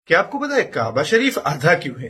क्या आपको पता है काबा शरीफ आधा क्यों है?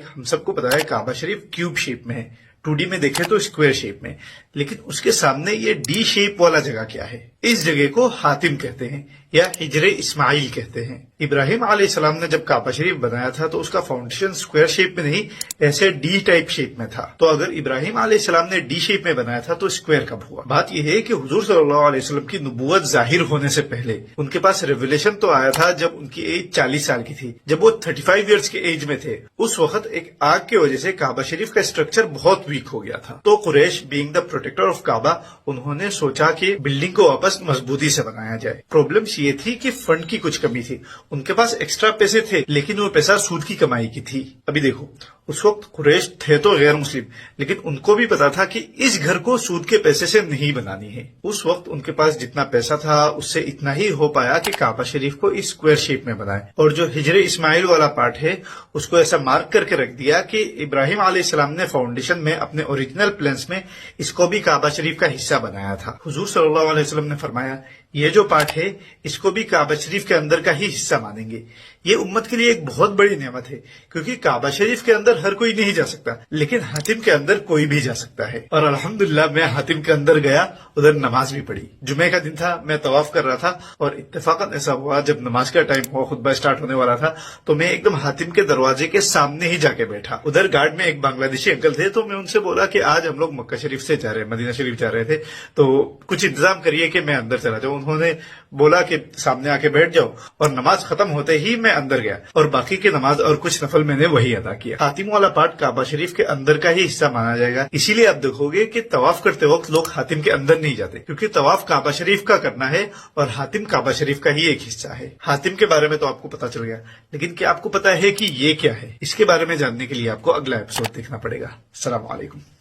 हम सबको पता है काबा शरीफ क्यूब शेप में है, 2D में देखें तो स्क्वायर शेप में, लेकिन उसके सामने ये डी शेप वाला जगह क्या है? इस जगह को हातिम कहते हैं या हिजरे इस्माइल कहते हैं। इब्राहिम अलैहिस्सलाम ने जब काबा शरीफ बनाया था तो उसका फाउंडेशन स्क्वायर शेप में नहीं, ऐसे डी टाइप शेप में था। तो अगर इब्राहिम अलैहिस्सलाम ने डी शेप में बनाया था तो स्क्वायर कब हुआ? बात यह है कि हुजूर सल्लल्लाहु अलैहि वसल्लम की नबूवत जाहिर होने से पहले उनके पास रेवलेशन तो आया था जब उनकी एज 40 साल की थी। जब वो 35 इयर्स के एज में थे, उस वक्त एक आग की वजह से काबा शरीफ का स्ट्रक्चर बहुत वीक हो गया था। तो Quraysh being the protector of Kaaba, उन्होंने सोचा कि बिल्डिंग को वापस मजबूती से बनाया जाए। प्रॉब्लम्स ये थी कि फंड की कुछ कमी थी। उनके पास एक्स्ट्रा पैसे थे, लेकिन वो पैसा सूद की कमाई की थी। अभी देखो, उस वक्त कुरैश थे तो गैर मुस्लिम, लेकिन उनको भी पता था कि इस घर को सूद के पैसे से नहीं बनानी है। उस वक्त उनके पास जितना पैसा था उससे इतना ही हो पाया कि काबा शरीफ को इस स्क्वायर शेप में बनाए, और जो हिजरे इस्माइल वाला पार्ट है उसको ऐसा मार्क करके रख दिया कि इब्राहिम अलैहिस्सलाम ने फाउंडेशन में अपने ओरिजिनल प्लान्स में इसको भी काबा शरीफ का हिस्सा बनाया था। हुजूर सल्लल्लाहु अलैहि वसल्लम ने फरमाया, ये जो पार्ट है इसको भी काबा शरीफ के अंदर का ही हिस्सा मानेंगे। ये उम्मत के लिए एक बहुत बड़ी नेमत है, क्योंकि काबा शरीफ के अंदर हर कोई नहीं जा सकता, लेकिन हातिम के अंदर कोई भी जा सकता है। और अल्हम्दुलिल्लाह मैं हातिम के अंदर गया, उधर नमाज भी पढ़ी। जुमे का दिन था, मैं तवाफ कर रहा था और इत्तेफाकन ऐसा हुआ जब नमाज का टाइम हुआ, खुतबा स्टार्ट होने वाला था, तो मैं एकदम हातिम के दरवाजे के सामने ही जाके बैठा। उधर गार्ड में एक बांग्लादेशी अंकल थे, तो मैं उनसे बोला कि आज हम लोग मक्का शरीफ से जा रहे हैं, मदीना शरीफ जा रहे थे, तो कुछ इंतजाम करिए कि मैं अंदर चला जाऊं। उन्होंने बोला कि सामने आके बैठ जाओ, और नमाज खत्म होते ही मैं अंदर गया और बाकी की नमाज और कुछ नफल मैंने वही अदा किया। हातिम वाला पार्ट काबा शरीफ के अंदर का ही हिस्सा माना जाएगा। इसीलिए आप देखोगे कि तवाफ करते वक्त लोग हातिम के अंदर नहीं जाते, क्योंकि तवाफ काबा शरीफ का करना है और हातिम काबा शरीफ का ही एक हिस्सा है। हातिम के बारे में तो आपको पता चल गया, लेकिन क्या आपको पता है कि ये क्या है? इसके बारे में जानने के लिए आपको अगला एपिसोड देखना पड़ेगा। अस्सलाम वालेकुम।